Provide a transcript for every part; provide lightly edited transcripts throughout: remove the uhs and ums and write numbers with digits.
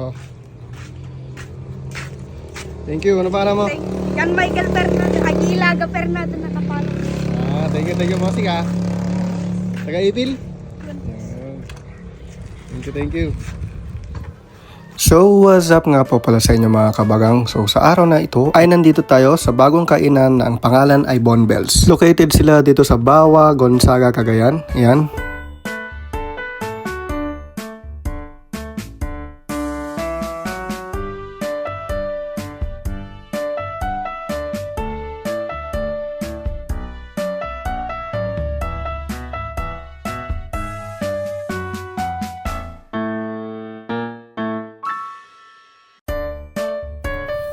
Oh. Thank you. Ano pangalan mo? Yan Michael Fernando, Aguilaga Fernando nakapalo. Thank you, bossing ah. Taga-Ipil? Thank you. So what's up nga po pala sa inyo mga kabagang. So sa araw na ito ay nandito tayo sa bagong kainan na ang pangalan ay Bon Bells. Located sila dito sa Bawa, Gonzaga, Cagayan. Ayan.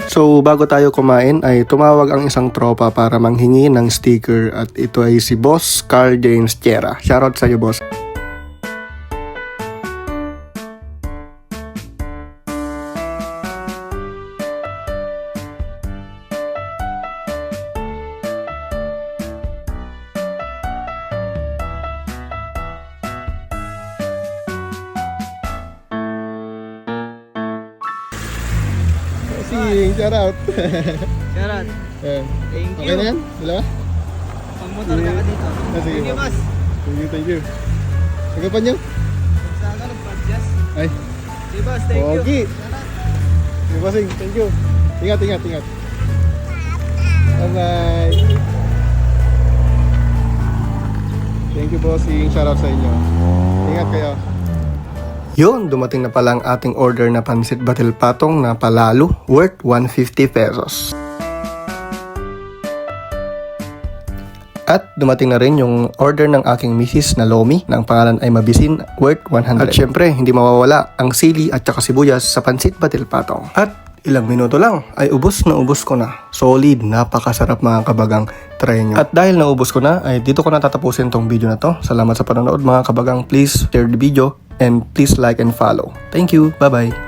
So bago tayo kumain ay tumawag ang isang tropa para manghingi ng sticker at ito ay si Boss Carl James Tiera. Shoutout sa iyo, boss. Shout out. Shout out. Thank Okay you. na yan? Dalawa? Pang-motor ka dito. Sige, Thank you, boss. boss. Thank you. Nagapan nyo? Saka nag-podcast. Ay. Sige, boss. Thank you. Okay. Sige, bossing. Thank you. Ingat. Bye-bye. Thank you, bossing. Shout out sa inyo. Ingat kayo. Yun, dumating na pala ang ating order na pansit batil patong na palalo worth 150 pesos. At dumating na rin yung order ng aking misis na lomi na ang pangalan ay mabisin worth 100. At syempre, hindi mawawala ang sili at saka sibuyas sa pansit batil patong. At ilang minuto lang ay ubos na ubos ko na. Solid, napakasarap mga kabagang, try nyo. At dahil naubos ko na, ay dito ko na tatapusin tong video na to. Salamat sa panonood mga kabagang. Please share the video and please like and follow. Thank you. Bye-bye.